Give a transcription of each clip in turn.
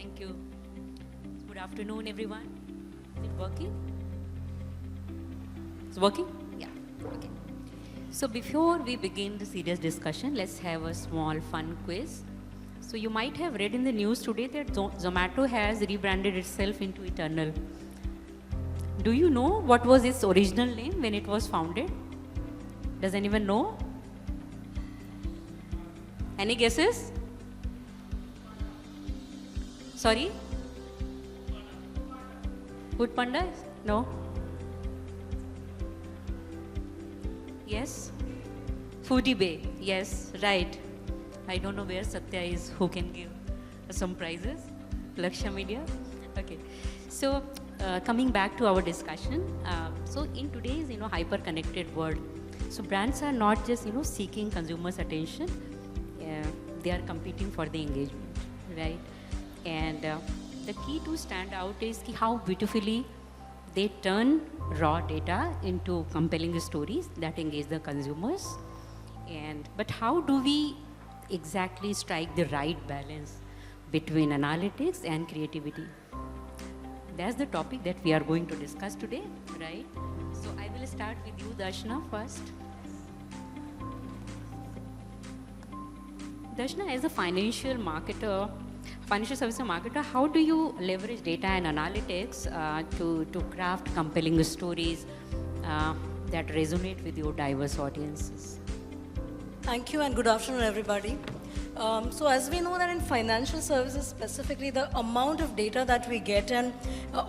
Thank you. Good afternoon, everyone. Is it working? It's working? Yeah. Okay. So before we begin the serious discussion, let's have a small fun quiz. So you might have read in the news today that Zomato has rebranded itself into Eternal. Do you know what was its original name when it was founded? Does anyone know? Any guesses? Sorry? Food Panda? No? Yes? Foodie Bay. Yes, right. I don't know where Satya is, who can give some prizes. Lakshya Media? Okay. So, coming back to our discussion. So, in today's, hyper-connected world, so brands are not just, seeking consumers' attention. They are competing for the engagement, right? And the key to stand out is how beautifully they turn raw data into compelling stories that engage the consumers. But how do we exactly strike the right balance between analytics and creativity? That's the topic that we are going to discuss today, right? So I will start with you, Darshana, first. Darshana, as a financial services marketer, how do you leverage data and analytics to craft compelling stories that resonate with your diverse audiences? Thank you and good afternoon, everybody. So as we know that in financial services specifically, the amount of data that we get, and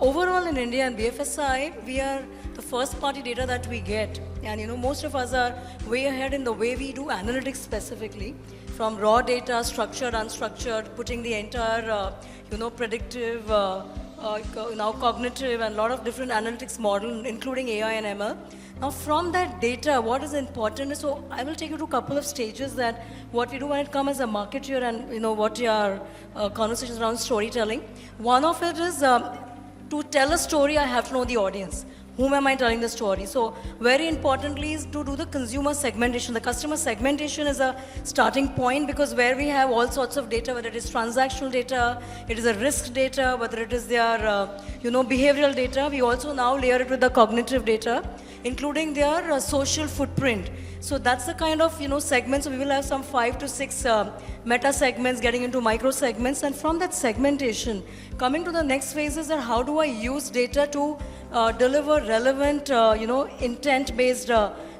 overall in India and BFSI, we are the first party data that we get. And most of us are way ahead in the way we do analytics specifically, from raw data, structured, unstructured, putting the entire, predictive, now cognitive and a lot of different analytics model, including AI and ML. Now from that data, what is important is, so I will take you to a couple of stages that what we do when it comes as a marketer and what your conversations around storytelling. One of it is to tell a story, I have to know the audience. Whom am I telling the story? So very importantly is to do the consumer segmentation. The customer segmentation is a starting point because where we have all sorts of data, whether it is transactional data, it is a risk data, whether it is their behavioral data, we also now layer it with the cognitive data, including their social footprint. So that's the kind of segments. So we will have some 5 to 6 meta segments getting into micro segments, and from that segmentation, coming to the next phase is that how do I use data to deliver relevant, intent-based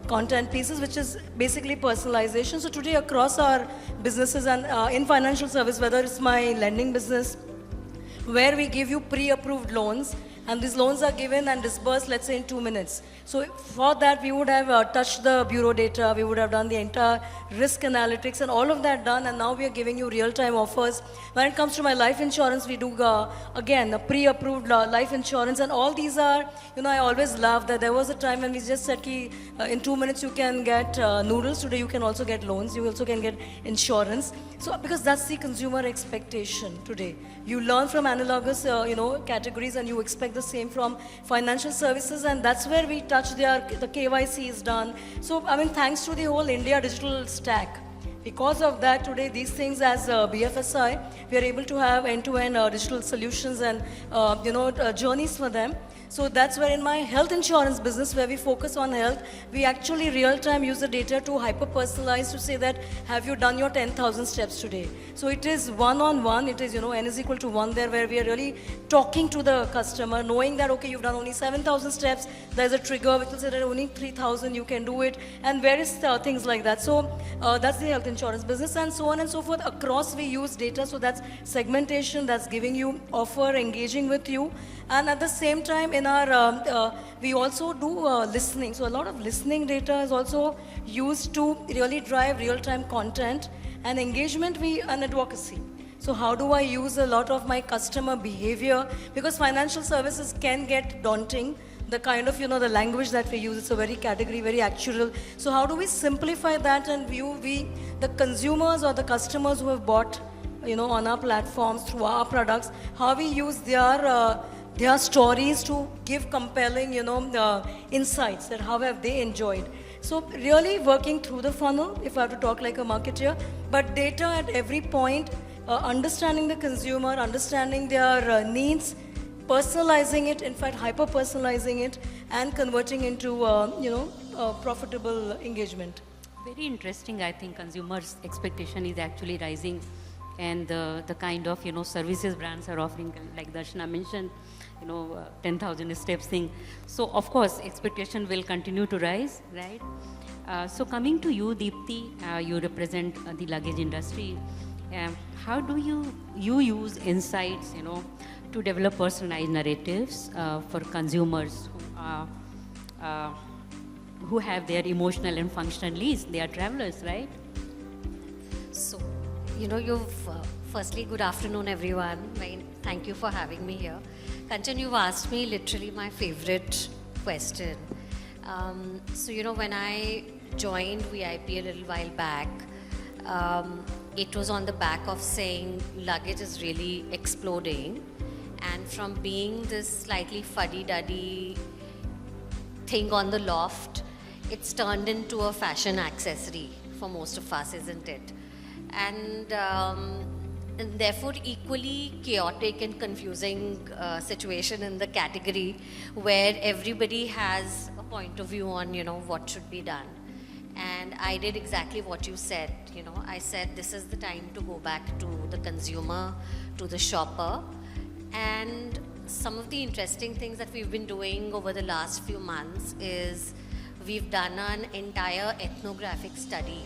content pieces, which is basically personalization. So today across our businesses and in financial service, whether it's my lending business, where we give you pre-approved loans, and these loans are given and disbursed, let's say, in 2 minutes. So for that, we would have touched the bureau data, we would have done the entire risk analytics and all of that done, and now we are giving you real-time offers. When it comes to my life insurance, we do, again, a pre-approved life insurance, and all these are, I always laugh that there was a time when we just said, in 2 minutes you can get noodles, today you can also get loans, you also can get insurance. So, because that's the consumer expectation today. You learn from analogous, categories, and you expect the same from financial services, and that's where we touch the KYC is done. So, thanks to the whole India digital stack, because of that today, these things as BFSI, we are able to have end-to-end digital solutions and, journeys for them. So that's where in my health insurance business, where we focus on health, we actually real-time use the data to hyper-personalize to say that, have you done your 10,000 steps today? So it is one-on-one, it is, N is equal to 1 there, where we are really talking to the customer, knowing that, okay, you've done only 7,000 steps, there's a trigger which will say that only 3,000, you can do it, and various things like that. So that's the health insurance business, and so on and so forth. Across we use data, so that's segmentation, that's giving you offer, engaging with you, and at the same time, in our, we also do listening. So a lot of listening data is also used to really drive real-time content and engagement and advocacy. So how do I use a lot of my customer behavior? Because financial services can get daunting. The kind of, the language that we use, it's a very category, very actual. So how do we simplify that and view the consumers or the customers who have bought, on our platforms through our products, how we use their stories to give compelling, insights that how have they enjoyed. So really working through the funnel, if I have to talk like a marketer, but data at every point understanding the consumer, understanding their needs, personalizing it, in fact, hyper-personalizing it, and converting into, profitable engagement. Very interesting. I think consumers' expectation is actually rising, and the kind of services brands are offering, like Darshana mentioned, 10,000 steps thing. So of course, expectation will continue to rise, right? So coming to you, Dipti, you represent the luggage industry. How do you use insights, to develop personalized narratives for consumers who have their emotional and functional needs? They are travelers, right? So, firstly, good afternoon, everyone. Thank you for having me here. Kanchan, you've asked me literally my favorite question. When I joined VIP a little while back, it was on the back of saying luggage is really exploding. And from being this slightly fuddy-duddy thing on the loft, it's turned into a fashion accessory for most of us, isn't it? And therefore equally chaotic and confusing situation in the category where everybody has a point of view on what should be done. And I did exactly what you said. I said this is the time to go back to the consumer, to the shopper. And some of the interesting things that we've been doing over the last few months is we've done an entire ethnographic study.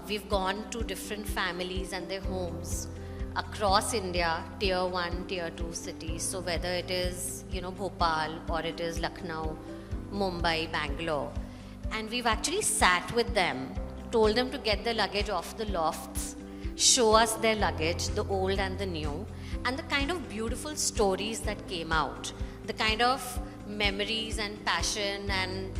We've gone to different families and their homes across India, tier 1, tier 2 cities. So whether it is, Bhopal or it is Lucknow, Mumbai, Bangalore. And we've actually sat with them, told them to get their luggage off the lofts, show us their luggage, the old and the new, and the kind of beautiful stories that came out, the kind of memories and passion and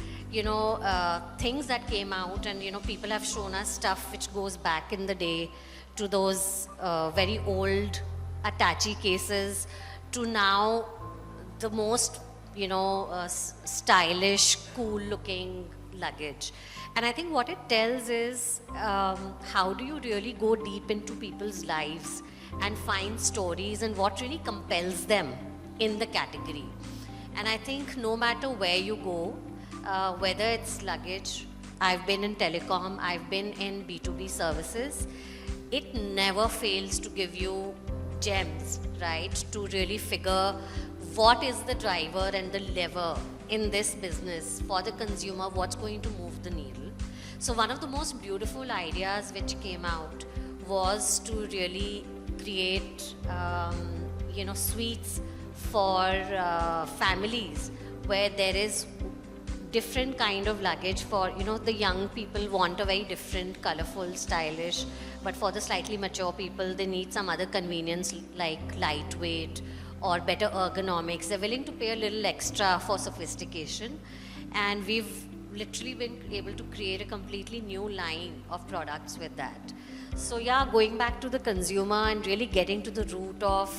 things that came out. And people have shown us stuff which goes back in the day to those very old attache cases to now the most stylish, cool looking luggage. And I think what it tells is how do you really go deep into people's lives and find stories and what really compels them in the category. And I think no matter where you go, whether it's luggage, I've been in telecom, I've been in B2B services, it never fails to give you gems, right? To really figure what is the driver and the lever in this business for the consumer, what's going to move the needle. So one of the most beautiful ideas which came out was to really create, suites for families where there is different kind of luggage for, the young people want a very different, colorful, stylish, but for the slightly mature people, they need some other convenience like lightweight or better ergonomics. They're willing to pay a little extra for sophistication. And we've literally been able to create a completely new line of products with that. So yeah, going back to the consumer and really getting to the root of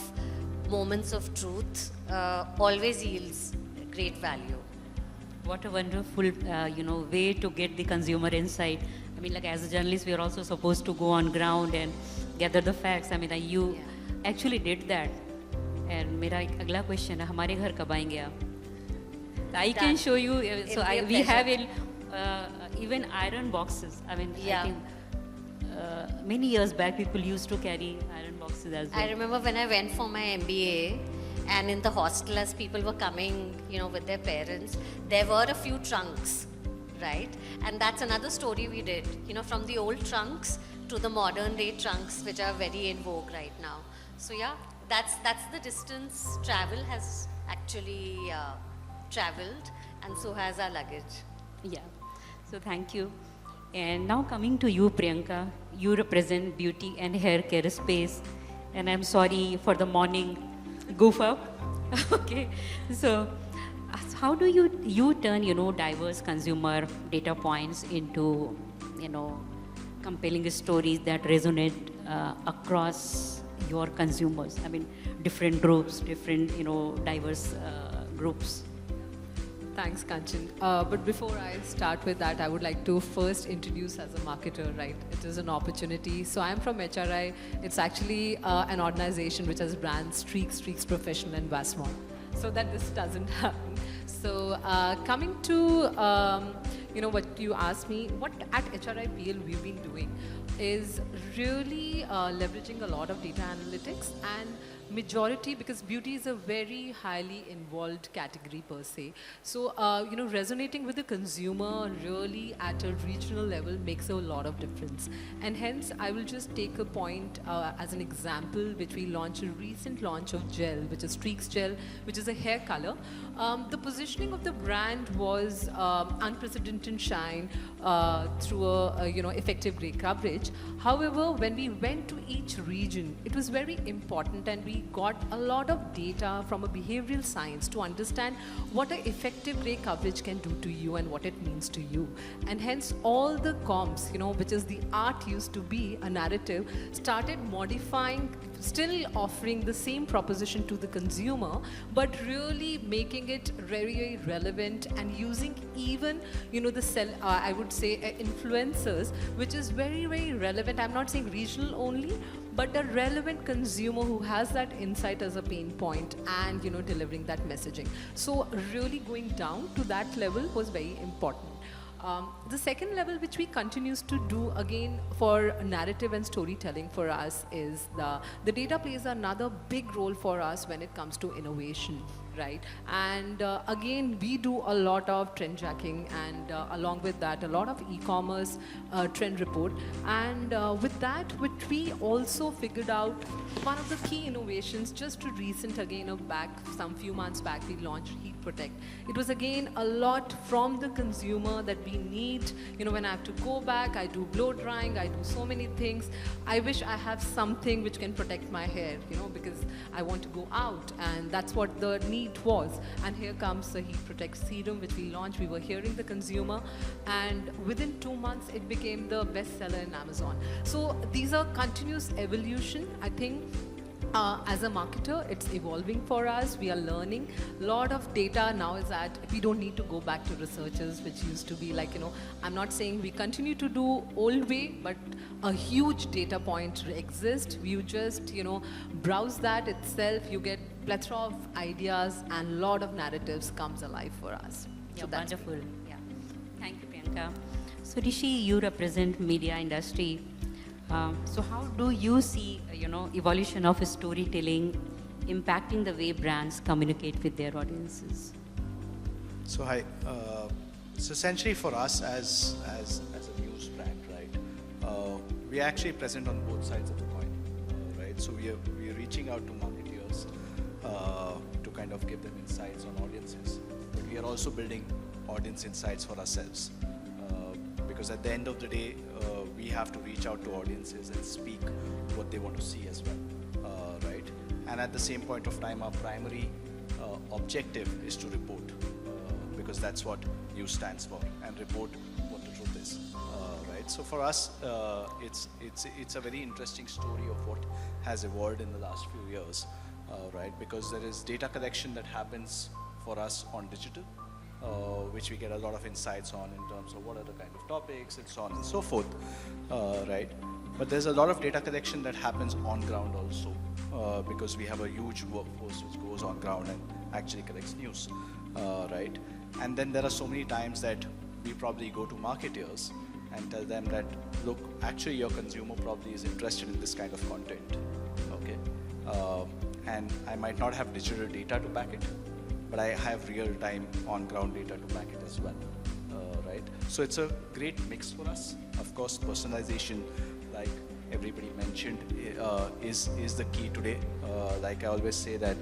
moments of truth always yields great value. What a wonderful, way to get the consumer insight. I mean, like as a journalist, we are also supposed to go on ground and gather the facts. I mean, you actually did that. And मेरा एक अगला question है, हमारे घर कब आएंगे आप? I can show you. So we have even iron boxes. I mean, I think many years back people used to carry iron boxes as well. I remember when I went for my MBA, and in the hostel as people were coming, with their parents, there were a few trunks, right? And that's another story we did, from the old trunks to the modern day trunks, which are very in vogue right now. So yeah, that's the distance travel has actually traveled, and so has our luggage. Yeah, so thank you. And now coming to you, Priyanka, you represent beauty and hair care space, and I'm sorry for the morning goof up. Okay, so how do you turn diverse consumer data points into compelling stories that resonate across your consumers? I mean, different groups, different diverse groups. Thanks, Kanchan. But before I start with that, I would like to first introduce as a marketer, right? It is an opportunity. So I'm from HRI. It's actually an organization which has brands Streaks, Professional, and Vasmon. So that this doesn't happen. So coming to what you asked me, what at HRIPL we've been doing is really leveraging a lot of data analytics and majority, because beauty is a very highly involved category per se. So, resonating with the consumer really at a regional level makes a lot of difference. And hence, I will just take a point as an example, which we launched, a recent launch of gel, which is Streaks Gel, which is a hair color. The positioning of the brand was unprecedented shine through a effective gray coverage. However, when we went to each region, it was very important, and we got a lot of data from a behavioral science to understand what an effective gray coverage can do to you and what it means to you. And hence all the comms, which is the art used to be a narrative, started modifying, still offering the same proposition to the consumer, but really making it very, very relevant and using even, I would say influencers, which is very, very relevant. I'm not saying regional only, but a relevant consumer who has that insight as a pain point and, delivering that messaging. So really going down to that level was very important. The second level, which we continues to do again for narrative and storytelling for us, is the data plays another big role for us when it comes to innovation, right? And again, we do a lot of trend tracking, and along with that, a lot of e-commerce trend report. And with that, which we also figured out one of the key innovations, just to recent again some few months back, we launched Heat Protect. It was again a lot from the consumer that we need. When I have to go back, I do blow drying, I do so many things. I wish I have something which can protect my hair, because I want to go out, and that's what the need was. And here comes the Heat Protect Serum, which we launched. We were hearing the consumer, and within 2 months, it became the bestseller in Amazon. So these are continuous evolution. I think as a marketer, it's evolving for us. We are learning. A lot of data now is that we don't need to go back to researchers, which used to be like, I'm not saying we continue to do old way, but a huge data point exists. You just, browse that itself. You get plethora of ideas, and a lot of narratives comes alive for us. Yeah, so wonderful. Yeah. Thank you, Priyanka. So Rishi, you represent media industry. So how do you see, evolution of storytelling impacting the way brands communicate with their audiences? So hi. So essentially for us as a news brand, right? We are actually present on both sides of the coin, right? So we are reaching out to marketeers to kind of give them insights on audiences, but we are also building audience insights for ourselves. Because at the end of the day, we have to reach out to audiences and speak what they want to see as well, right? And at the same point of time, our primary objective is to report, because that's what news stands for, and report what the truth is, right? So for us, it's a very interesting story of what has evolved in the last few years, right? Because there is data collection that happens for us on digital, which we get a lot of insights on in terms of what are the kind of topics and so on and so forth, right? But there's a lot of data collection that happens on ground also, because we have a huge workforce which goes on ground and actually collects news, right? And then there are so many times that we probably go to marketers and tell them that, look, actually your consumer probably is interested in this kind of content, okay? And I might not have digital data to back it, but I have real-time on-ground data to back it as well, right? So it's a great mix for us. Of course, personalization, like everybody mentioned, is the key today. Like I always say that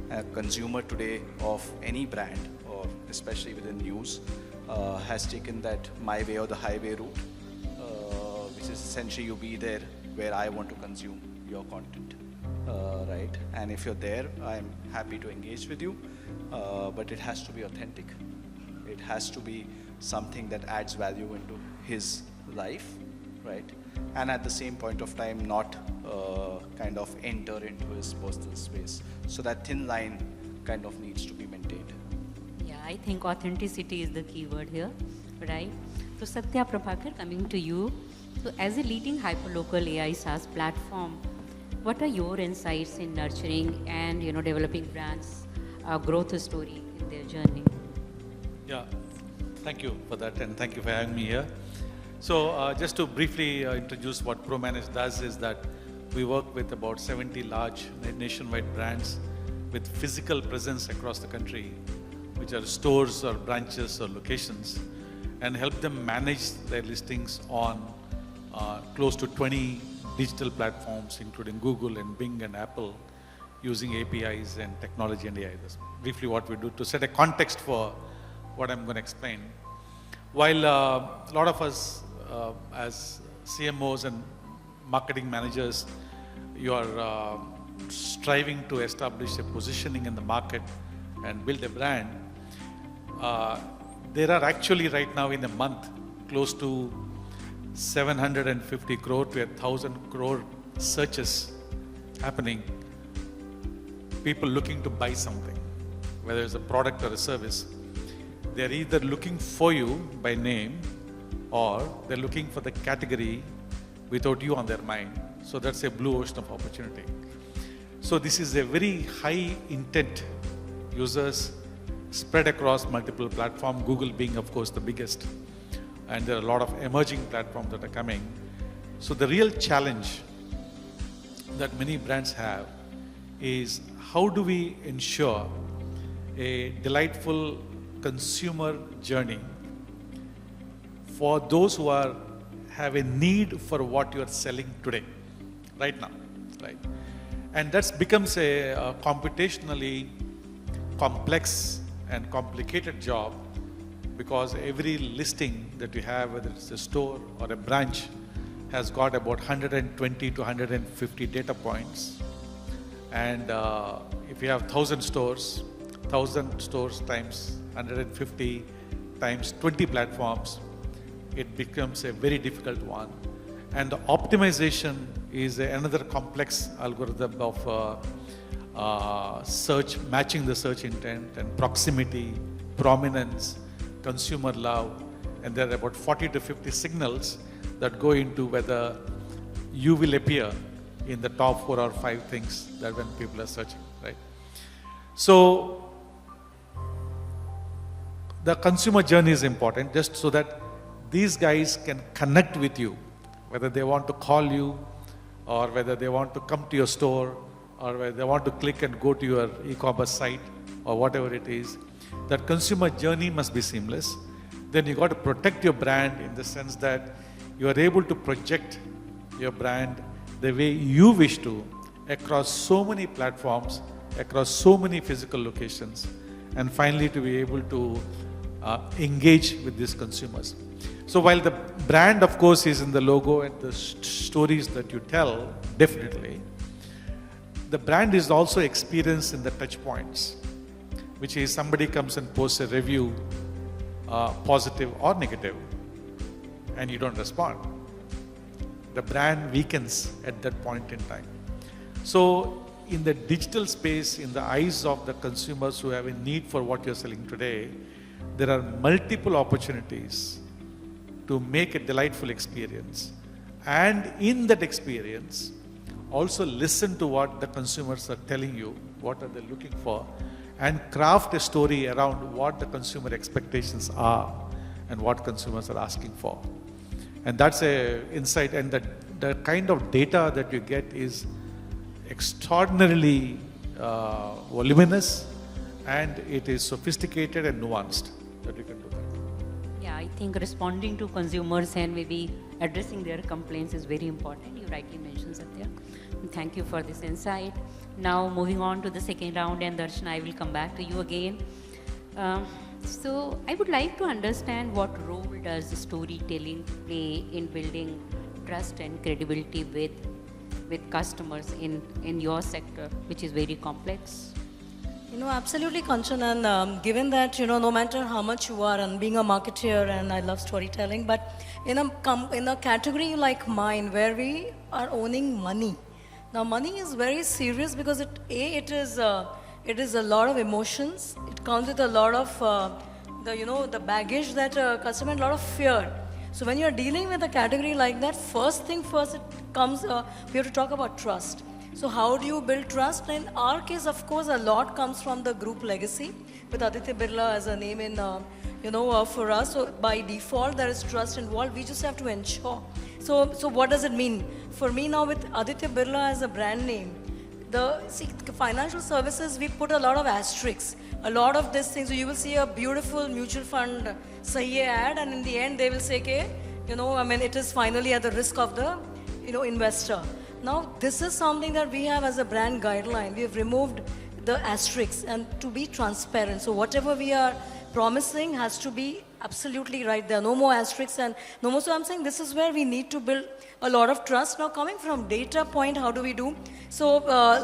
a consumer today of any brand, or especially within news, has taken that my way or the highway route, which is essentially you be there where I want to consume your content, right? And if you're there, I'm happy to engage with you. But it has to be authentic. It has to be something that adds value into his life, right? And at the same point of time, not kind of enter into his personal space. So that thin line kind of needs to be maintained. Yeah, I think authenticity is the key word here, right? So Satya, Prabhakar, coming to you. So as a leading hyperlocal AI SaaS platform, what are your insights in nurturing and developing brands' growth story in their journey? Yeah, thank you for that, and thank you for having me here. So just to briefly introduce what ProManage does is that we work with about 70 large nationwide brands with physical presence across the country, which are stores or branches or locations, and help them manage their listings on close to 20 digital platforms, including Google and Bing and Apple, using APIs and technology and AI. That's briefly what we do to set a context for what I'm going to explain. While a lot of us as CMOs and marketing managers, you are striving to establish a positioning in the market and build a brand, there are actually right now in a month close to 750 crore to 1,000 crore searches happening. People looking to buy something, whether it's a product or a service. They're either looking for you by name or they're looking for the category without you on their mind. So that's a blue ocean of opportunity. So this is a very high intent users spread across multiple platforms, Google being of course the biggest. And there are a lot of emerging platforms that are coming. So the real challenge that many brands have is how do we ensure a delightful consumer journey for those who have a need for what you are selling today, right now, right? And that becomes a computationally complex and complicated job, because every listing that you have, whether it's a store or a branch, has got about 120 to 150 data points. And if you have 1,000 stores times 150 times 20 platforms, it becomes a very difficult one. And the optimization is another complex algorithm of search, matching the search intent and proximity, prominence, consumer love, and there are about 40 to 50 signals that go into whether you will appear in the top 4 or 5 things that when people are searching, right? So the consumer journey is important, just so that these guys can connect with you, whether they want to call you or whether they want to come to your store or whether they want to click and go to your e-commerce site or whatever it is. That consumer journey must be seamless. Then you got to protect your brand in the sense that you are able to project your brand the way you wish to across so many platforms, across so many physical locations, and finally to be able to engage with these consumers. So while the brand of course is in the logo and the stories that you tell, definitely, the brand is also experienced in the touch points, which is somebody comes and posts a review, positive or negative, and you don't respond. The brand weakens at that point in time. So in the digital space, in the eyes of the consumers who have a need for what you're selling today, there are multiple opportunities to make a delightful experience. And in that experience, also listen to what the consumers are telling you, what are they looking for, and craft a story around what the consumer expectations are and what consumers are asking for. And that's a insight, and the kind of data that you get is extraordinarily voluminous, and it is sophisticated and nuanced that you can do that. Yeah, I think responding to consumers and maybe addressing their complaints is very important. You rightly mentioned, Satya. Thank you for this insight. Now moving on to the second round, and Darshana, I will come back to you again. So I would like to understand what role does storytelling play in building trust and credibility with customers in your sector, which is very complex? Absolutely, Kanchan, and given that, no matter how much you are, and being a marketer, and I love storytelling, but in a category like mine, where we are owning money. Now, money is very serious because it is it is a lot of emotions. It comes with a lot of the baggage that customer, and a lot of fear. So when you're dealing with a category like that, first thing first, it comes, we have to talk about trust. So how do you build trust? In our case, of course, a lot comes from the group legacy, with Aditya Birla as a name in, for us. So by default, there is trust involved. We just have to ensure. So what does it mean? For me now, with Aditya Birla as a brand name, the financial services, we put a lot of asterisks, a lot of these things. So you will see a beautiful mutual fund sahi ad, and in the end they will say, it is finally at the risk of the, investor. Now, this is something that we have as a brand guideline. We have removed the asterisks and to be transparent. So whatever we are promising has to be absolutely right. There are no more asterisks and no more. So I'm saying this is where we need to build a lot of trust. Now, coming from data point, how do we do? So,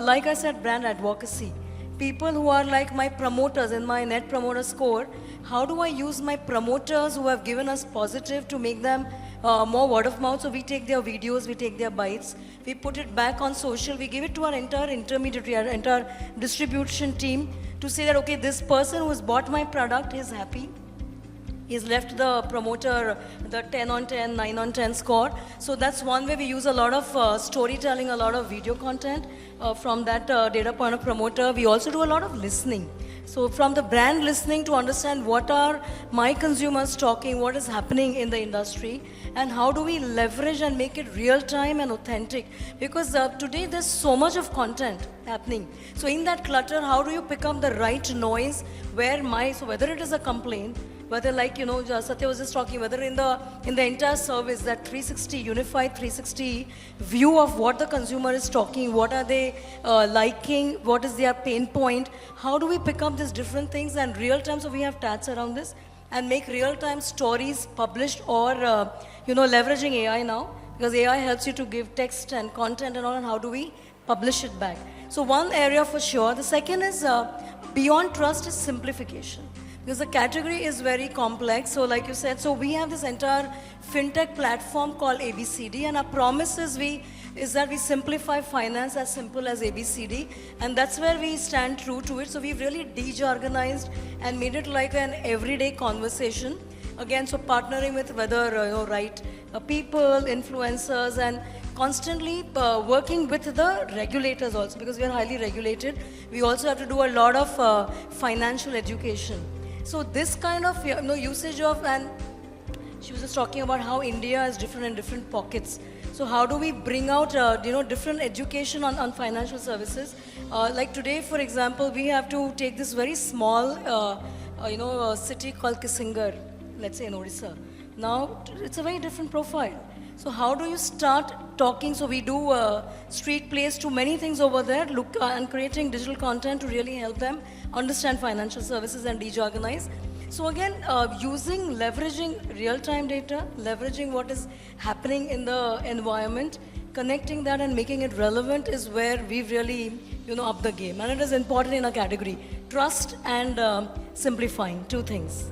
like I said, brand advocacy. People who are like my promoters in my net promoter score, how do I use my promoters who have given us positive to make them more word of mouth? So we take their videos, we take their bites, we put it back on social, we give it to our entire intermediary, our entire distribution team to say that, okay, this person who has bought my product is happy. He's left the promoter the 10 on 10, 9 on 10 score. So that's one way we use a lot of storytelling, a lot of video content from that data point of promoter. We also do a lot of listening. So from the brand listening to understand what are my consumers talking, what is happening in the industry, and how do we leverage and make it real time and authentic. Because today there's so much of content happening. So in that clutter, how do you pick up the right noise so whether it is a complaint, whether Satya was just talking, whether in the entire service, that 360, unified 360 view of what the consumer is talking, what are they liking, what is their pain point, how do we pick up these different things and real time, so we have tats around this, and make real time stories published or, leveraging AI now, because AI helps you to give text and content and all, and how do we publish it back. So one area for sure. The second is, beyond trust is simplification. Because the category is very complex. So like you said, so we have this entire fintech platform called ABCD, and our promise is that we simplify finance as simple as ABCD, and that's where we stand true to it. So we've really de-jargonized and made it like an everyday conversation. Again, so partnering with whether, people, influencers, and constantly working with the regulators also, because we are highly regulated. We also have to do a lot of financial education. So this kind of usage of, and she was just talking about how India is different in different pockets. So how do we bring out different education on financial services? Like today, for example, we have to take this very small city called Kissingar, let's say in Odisha. Now it's a very different profile. So how do you start talking? So we do street plays to many things over there, and creating digital content to really help them understand financial services and de-jargonize. So again, leveraging real-time data, leveraging what is happening in the environment, connecting that and making it relevant is where we've really, upped the game. And it is important in a category. Trust and simplifying, two things.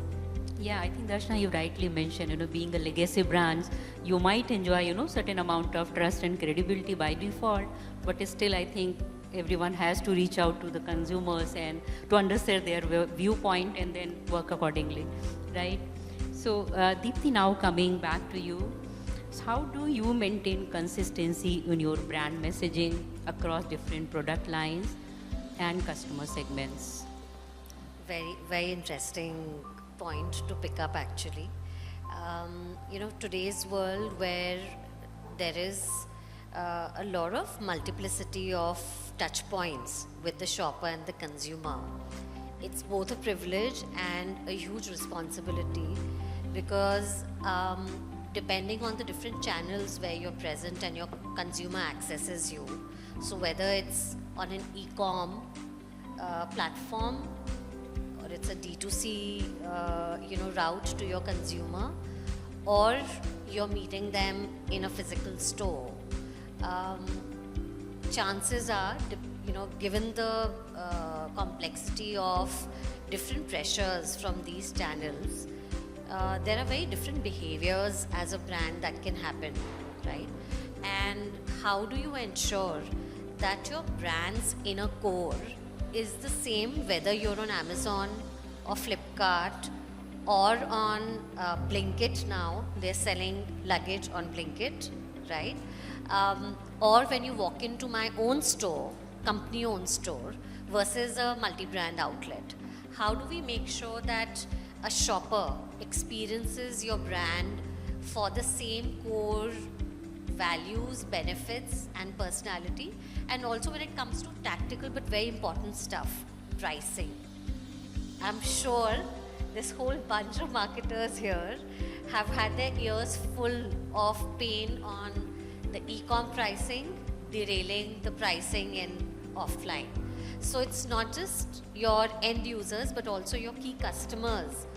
Yeah, I think Darshana, you rightly mentioned, being a legacy brand, you might enjoy, certain amount of trust and credibility by default, but still I think everyone has to reach out to the consumers and to understand their viewpoint and then work accordingly, right? So Dipti, now coming back to you, so how do you maintain consistency in your brand messaging across different product lines and customer segments? Very, very interesting point to pick up actually. Today's world where there is a lot of multiplicity of touch points with the shopper and the consumer, it's both a privilege and a huge responsibility, because depending on the different channels where you're present and your consumer accesses you, so whether it's on an e-com platform, or it's a D2C route to your consumer, or you're meeting them in a physical store, chances are, given the complexity of different pressures from these channels, there are very different behaviors as a brand that can happen, right? And how do you ensure that your brand's inner core is the same whether you're on Amazon or Flipkart or on Blinkit now. They're selling luggage on Blinkit, right? Or when you walk into my own store, company-owned store versus a multi-brand outlet. How do we make sure that a shopper experiences your brand for the same core values, benefits and personality, and also when it comes to tactical but very important stuff, pricing. I'm sure this whole bunch of marketers here have had their ears full of pain on the e-com pricing, derailing the pricing in offline. So it's not just your end users but also your key customers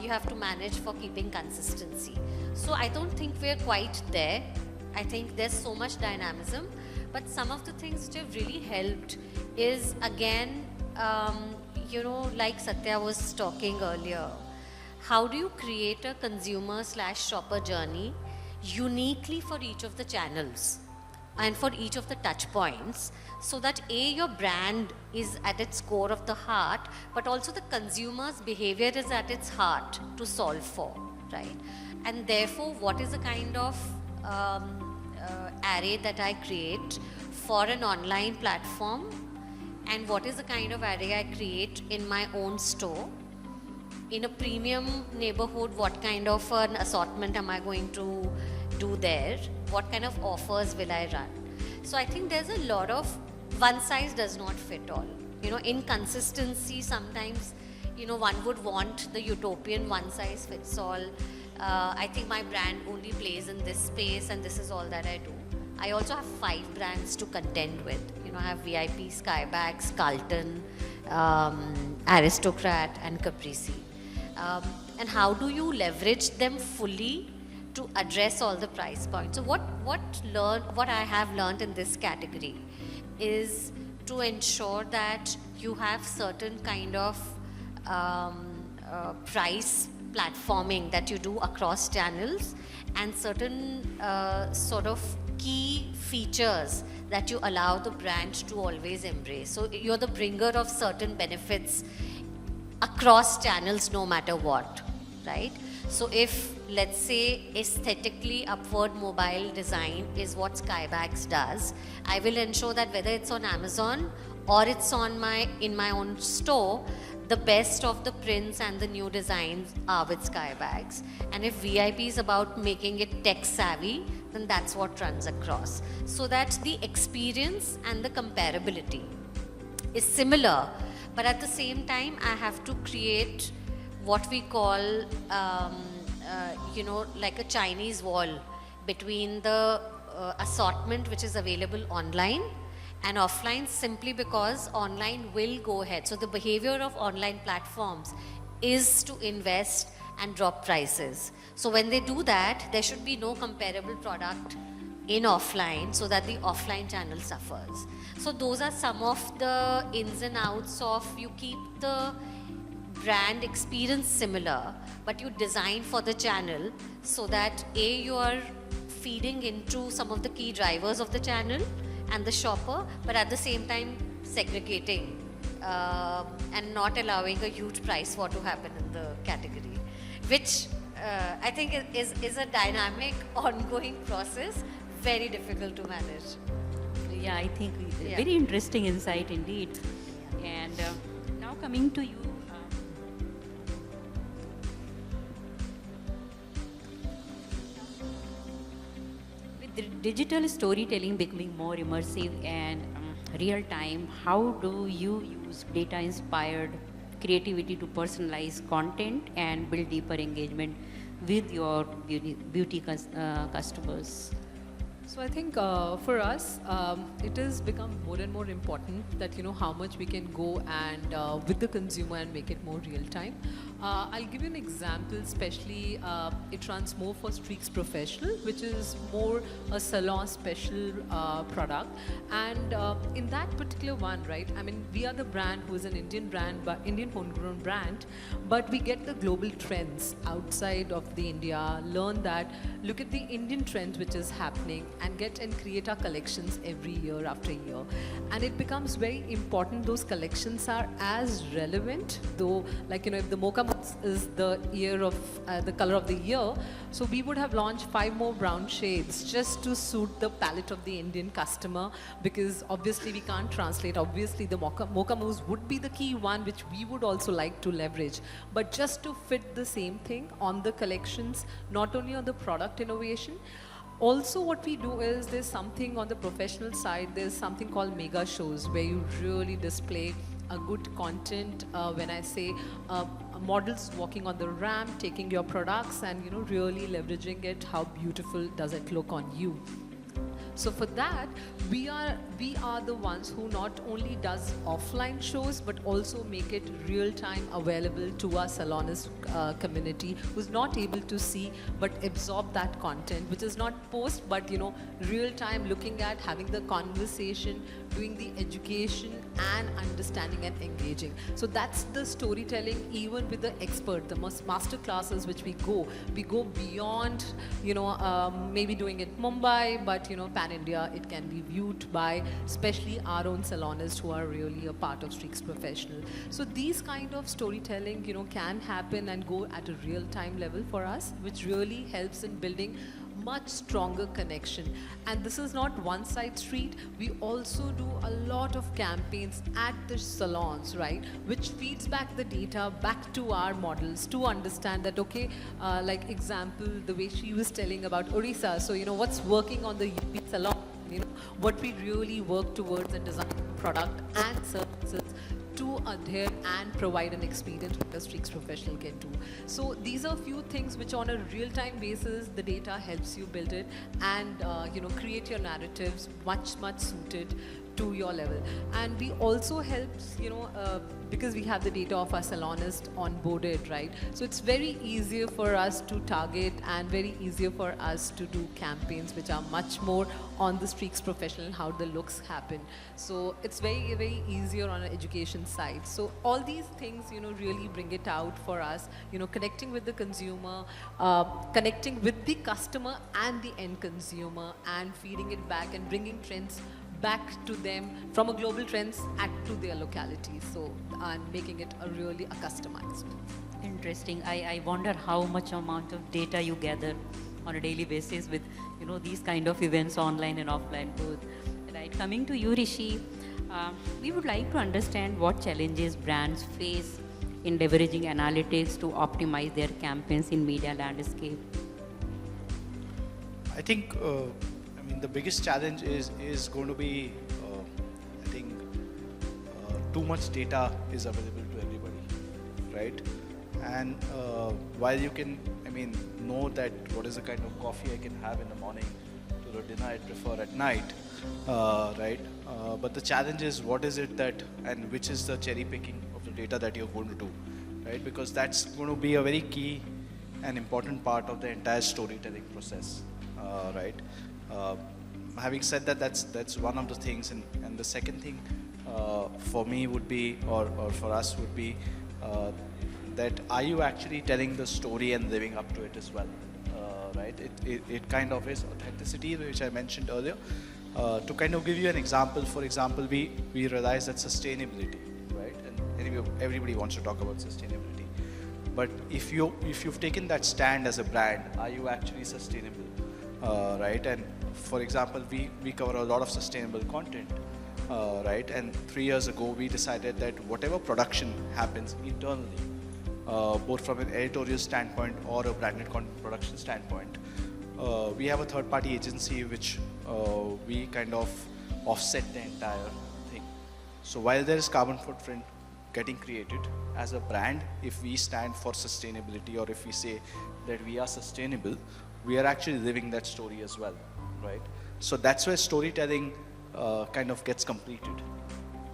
you have to manage for keeping consistency. So I don't think we're quite there. I think there's so much dynamism, but some of the things which have really helped is again, like Satya was talking earlier, how do you create a consumer/shopper journey uniquely for each of the channels and for each of the touch points, so that your brand is at its core of the heart, but also the consumer's behavior is at its heart to solve for, right? And therefore, what is the kind of array that I create for an online platform, and what is the kind of array I create in my own store? In a premium neighborhood, what kind of an assortment am I going to do there? What kind of offers will I run? So I think there's a lot of one size does not fit all. Inconsistency sometimes, one would want the utopian one size fits all. I think my brand only plays in this space and this is all that I do. I also have 5 brands to contend with. I have VIP, Skybags, Carlton, Aristocrat and Caprese. And how do you leverage them fully to address all the price points? So what I have learned in this category is to ensure that you have certain kind of price platforming that you do across channels, and certain sort of key features that you allow the brand to always embrace. So you're the bringer of certain benefits across channels no matter what, right? So if, let's say, aesthetically upward mobile design is what Skybags does, I will ensure that whether it's on Amazon or it's on in my own store, the best of the prints and the new designs are with Skybags. And if VIP is about making it tech savvy, then that's what runs across. So that the experience and the comparability is similar, but at the same time, I have to create what we call, like a Chinese wall between the assortment which is available online and offline, simply because online will go ahead. So the behavior of online platforms is to invest and drop prices. So when they do that, there should be no comparable product in offline, so that the offline channel suffers. So those are some of the ins and outs of, you keep the brand experience similar, but you design for the channel so that you are feeding into some of the key drivers of the channel and the shopper, but at the same time segregating and not allowing a huge price war to happen in the category, which I think is a dynamic, ongoing process, very difficult to manage. Yeah, I think very interesting insight indeed. And now coming to you, with digital storytelling becoming more immersive and real time, how do you use data inspired creativity to personalize content and build deeper engagement with your beauty customers? So I think for us, it has become more and more important that how much we can go and with the consumer and make it more real time. I'll give you an example, especially it runs more for Streaks Professional, which is more a salon special product. And in that particular one, right, I mean, we are the brand who is an Indian brand, but Indian homegrown brand, but we get the global trends outside of the India, learn that, look at the Indian trends which is happening, and get and create our collections every year after year. And it becomes very important those collections are as relevant, though, like, if the mocha mousse is the year of the color of the year, so we would have launched 5 more brown shades just to suit the palette of the Indian customer, because obviously we can't translate. Obviously the mocha mousse would be the key one which we would also like to leverage, but just to fit the same thing on the collections, not only on the product innovation. Also what we do is there's something on the professional side, there's something called mega shows where you really display a good content, when I say models walking on the ramp, taking your products and really leveraging it, how beautiful does it look on you. So for that, we are the ones who not only does offline shows, but also make it real-time available to our salonist community who's not able to see but absorb that content, which is not post, but real-time looking at, having the conversation, doing the education and understanding and engaging. So that's the storytelling, even with the expert, the master classes which we go beyond, maybe doing it Mumbai, but pan-India, it can be viewed by especially our own salonists who are really a part of Streaks Professional. So these kind of storytelling, can happen and go at a real-time level for us, which really helps in building much stronger connection. And this is not one side street. We also do a lot of campaigns at the salons, right, which feeds back the data back to our models to understand that, okay, like example, the way she was telling about Orissa, so what's working on the UP salon, what we really work towards and design product and services to adhere and provide an experience that a Streaks professional can do. So these are a few things which on a real-time basis, the data helps you build it and create your narratives much suited to your level. And we also help, because we have the data of our salonist onboarded, right? So it's very easier for us to target and very easier for us to do campaigns which are much more on the Streaks professional, how the looks happen. So it's very, very easier on an education side. So all these things, really bring it out for us, connecting with the consumer, connecting with the customer and the end consumer, and feeding it back and bringing trends back to them from a global trends to their locality. So, and making it a customized. Interesting. I wonder how much amount of data you gather on a daily basis with, these kind of events online and offline both. Right. Coming to you, Rishi, we would like to understand what challenges brands face in leveraging analytics to optimize their campaigns in media landscape. I think the biggest challenge is going to be, I think, too much data is available to everybody, right? And while you can, know that what is the kind of coffee I can have in the morning to the dinner I prefer at night, right? But the challenge is what is it that, and which is the cherry picking of the data that you're going to do, right? Because that's going to be a very key and important part of the entire storytelling process, right? Having said that, that's one of the things, and the second thing for me would be, or for us would be, that are you actually telling the story and living up to it as well, right? It kind of is authenticity, which I mentioned earlier. To kind of give you an example, for example, we realize that sustainability, right? And everybody wants to talk about sustainability, but if you've taken that stand as a brand, are you actually sustainable? Right? And for example, we cover a lot of sustainable content, right? And 3 years ago, we decided that whatever production happens internally, both from an editorial standpoint or a branded content production standpoint, we have a third-party agency which we kind of offset the entire thing. So while there is carbon footprint getting created as a brand, if we stand for sustainability or if we say that we are sustainable, we are actually living that story as well, right? So that's where storytelling kind of gets completed,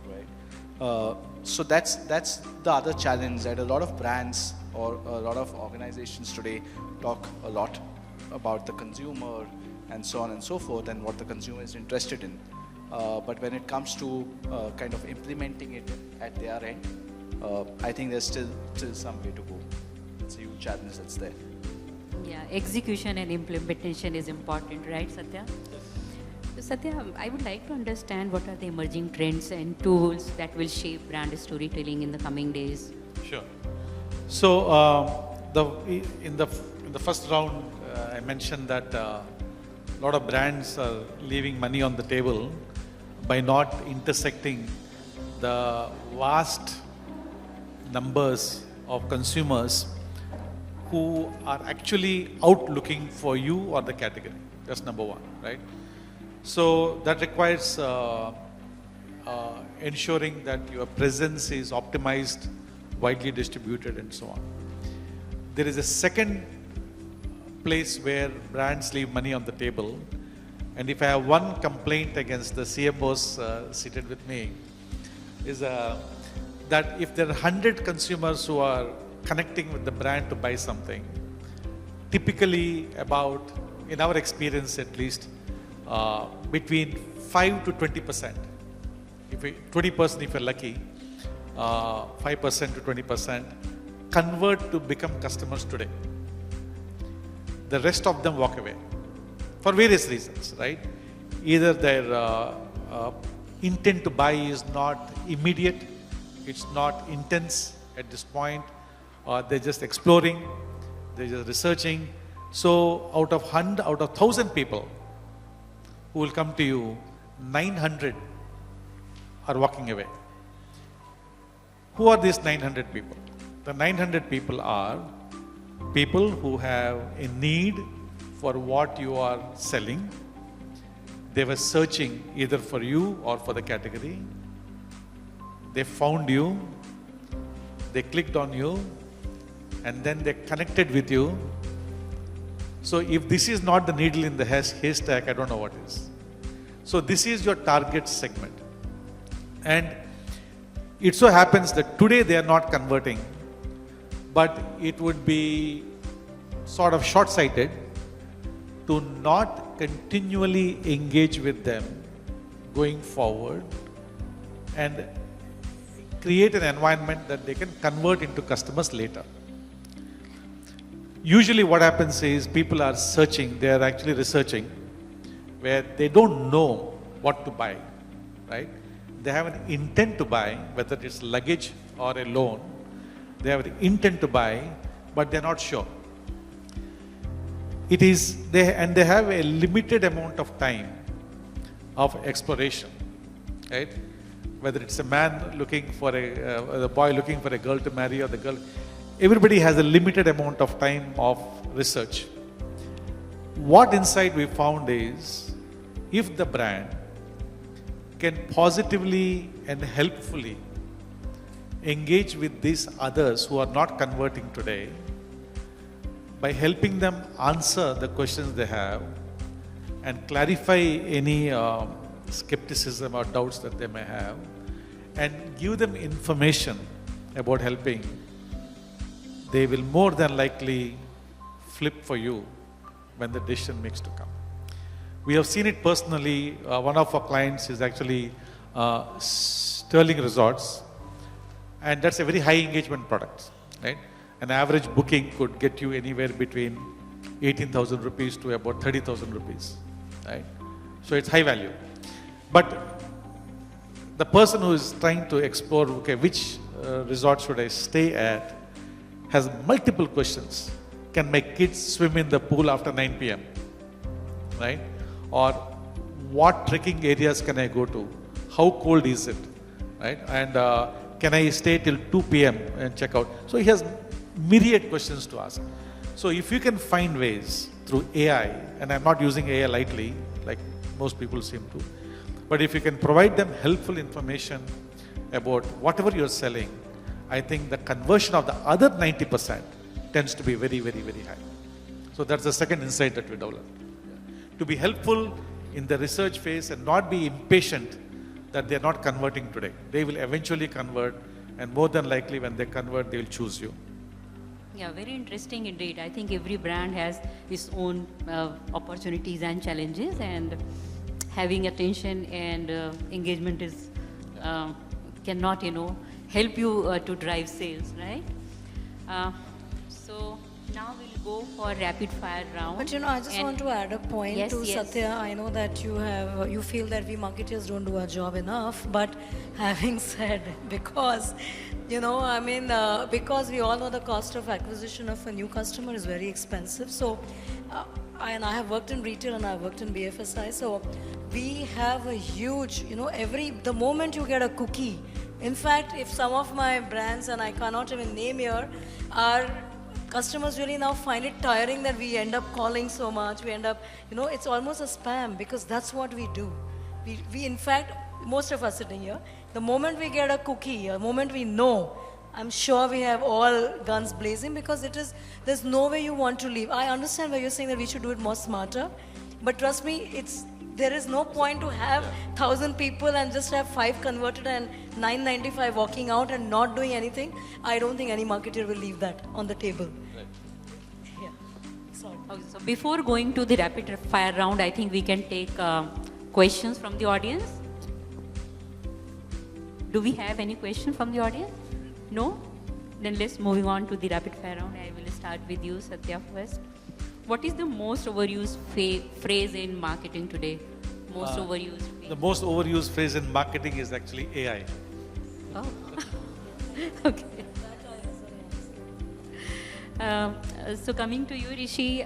right? So that's the other challenge, that a lot of brands or a lot of organizations today talk a lot about the consumer and so on and so forth and what the consumer is interested in. But when it comes to kind of implementing it at their end, I think there's still some way to go. It's a huge challenge that's there. Yeah, execution and implementation is important, right, Satya? Yes. So Satya, I would like to understand what are the emerging trends and tools that will shape brand storytelling in the coming days. Sure. So in the first round, I mentioned that a lot of brands are leaving money on the table by not intersecting the vast numbers of consumers who are actually out looking for you or the category. That's number one, right? So that requires ensuring that your presence is optimized, widely distributed, and so on. There is a second place where brands leave money on the table. And if I have one complaint against the CMOs seated with me, is that if there are 100 consumers who are connecting with the brand to buy something, typically about, in our experience at least, between 5 to 20%. 20% if you're lucky, 5% to 20% convert to become customers today. The rest of them walk away for various reasons, right? Either their intent to buy is not immediate, it's not intense at this point, or they're just exploring, they're just researching. So out of 1,000 people who will come to you, 900 are walking away. Who are these 900 people? The 900 people are people who have a need for what you are selling. They were searching either for you or for the category. They found you, they clicked on you, and then they connected with you. So if this is not the needle in the haystack, I don't know what is. So this is your target segment. And it so happens that today they are not converting, but it would be sort of short-sighted to not continually engage with them going forward and create an environment that they can convert into customers later. Usually what happens is people are searching, they are actually researching, where they don't know what to buy, right? They have an intent to buy, whether it's luggage or a loan. They have an intent to buy, but they're not sure. They have a limited amount of time of exploration, right? Whether it's a man looking for a boy looking for a girl to marry, or the girl, everybody has a limited amount of time of research. What insight we found is, if the brand can positively and helpfully engage with these others who are not converting today, by helping them answer the questions they have and clarify any skepticism or doubts that they may have, and give them information about helping, they will more than likely flip for you when the decision makes to come. We have seen it personally. One of our clients is actually Sterling Resorts, and that's a very high engagement product, right? An average booking could get you anywhere between 18,000 rupees to about 30,000 rupees, right? So it's high value. But the person who is trying to explore, okay, which resort should I stay at, has multiple questions. Can my kids swim in the pool after 9 p.m., right? Or what trekking areas can I go to? How cold is it, right? And can I stay till 2 p.m. and check out? So he has myriad questions to ask. So if you can find ways through AI, and I'm not using AI lightly, like most people seem to, but if you can provide them helpful information about whatever you're selling, I think the conversion of the other 90% tends to be very, very, very high. So that's the second insight that we developed. To be helpful in the research phase and not be impatient that they're not converting today. They will eventually convert, and more than likely when they convert, they will choose you. Yeah, very interesting indeed. I think every brand has its own opportunities and challenges, and having attention and engagement is cannot, help you to drive sales, right? So Now we'll go for rapid fire round. But I just And- want to add a point Yes, to yes. Satya. I know that you feel that we marketers don't do our job enough, but having said, because, because we all know the cost of acquisition of a new customer is very expensive. So, and I have worked in retail and I've worked in BFSI. So, we have a huge, the moment you get a cookie, in fact, if some of my brands, and I cannot even name here, are customers really now find it tiring that we end up calling so much. We end up, it's almost a spam because that's what we do. We in fact, most of us sitting here, the moment we get a cookie, the moment we know, I'm sure we have all guns blazing because there's no way you want to leave. I understand where you're saying that we should do it more smarter, but trust me, there is no point to have 1,000 people and just have 5 converted and 995 walking out and not doing anything. I don't think any marketer will leave that on the table. Right. Yeah. Sorry. Okay, so before going to the rapid fire round, I think we can take questions from the audience. Do we have any question from the audience? No? Then let's moving on to the rapid fire round. I will start with you, Satya, first. What is the most overused phrase in marketing today? Most overused phrase. The most overused phrase in marketing is actually AI. Oh. Okay. So coming to you, Rishi,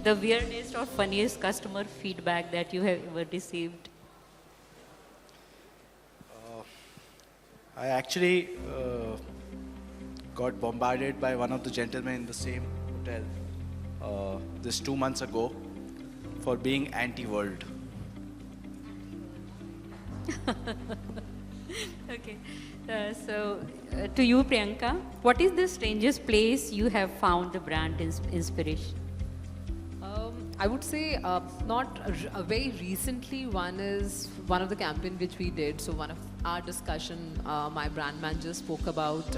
the weirdest or funniest customer feedback that you have ever received? I actually got bombarded by one of the gentlemen in the same hotel this 2 months ago for being anti-world. Okay. To you, Priyanka, what is the strangest place you have found the brand inspiration? I would say very recently one is one of the campaign which we did. So one of our discussion, my brand manager spoke about,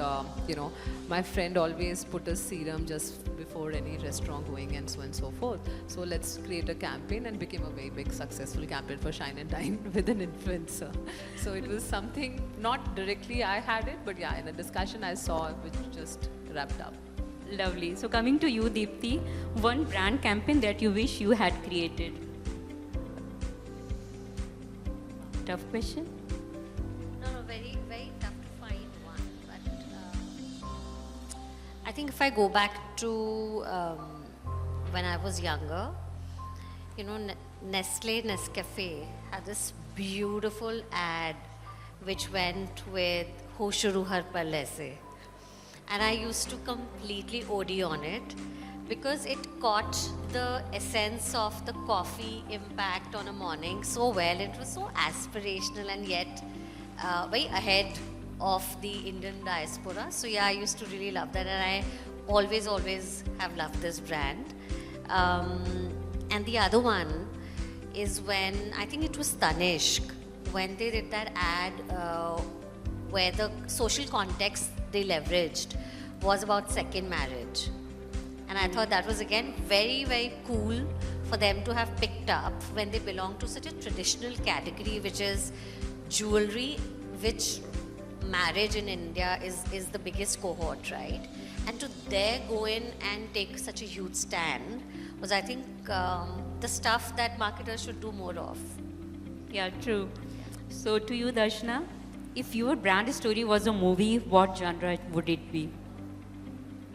my friend always put a serum just before any restaurant going and so on and so forth. So let's create a campaign and became a very big successful campaign for Shine and Dine with an influencer. So it was something, not directly I had it, but yeah, in a discussion I saw which just wrapped up. Lovely. So coming to you, Dipti, one brand campaign that you wish you had created? Tough question. No, very, very tough to find one. But I think if I go back to when I was younger, Nestle Nescafe had this beautiful ad which went with "Ho shuru har pal aise." And I used to completely OD on it because it caught the essence of the coffee impact on a morning so well. It was so aspirational and yet very ahead of the Indian diaspora. So yeah, I used to really love that, and I always have loved this brand. And the other one is when, I think it was Tanishq, when they did that ad where the social context they leveraged was about second marriage. And I thought that was again very, very cool for them to have picked up when they belong to such a traditional category, which is jewelry, which marriage in India is the biggest cohort, right? And to there go in and take such a huge stand was, I think, the stuff that marketers should do more of. Yeah, true. So to you, Darshana, if your brand story was a movie, what genre would it be?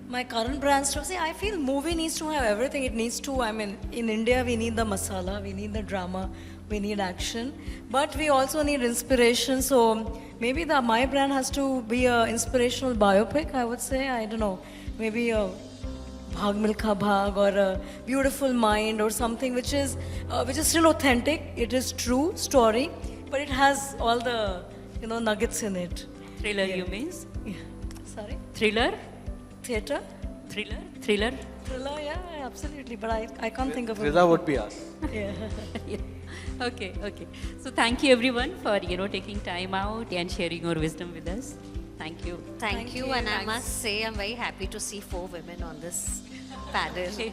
My current brand story, see, I feel movie needs to have everything. It needs to, in India, we need the masala, we need the drama, we need action, but we also need inspiration. So maybe my brand has to be an inspirational biopic, I would say. I don't know, maybe a Bhag Milkha Bhag or a Beautiful Mind or something which is still authentic. It is true story, but it has all the nuggets in it. Thriller, you means? Yeah. Sorry? Thriller? Theatre? Thriller? Thriller, yeah, absolutely. But I can't think of it. Thriller would be us. Yeah. Yeah. Okay. So thank you everyone for taking time out and sharing your wisdom with us. Thank you. Thank you. And I must say, I'm very happy to see 4 women on this panel.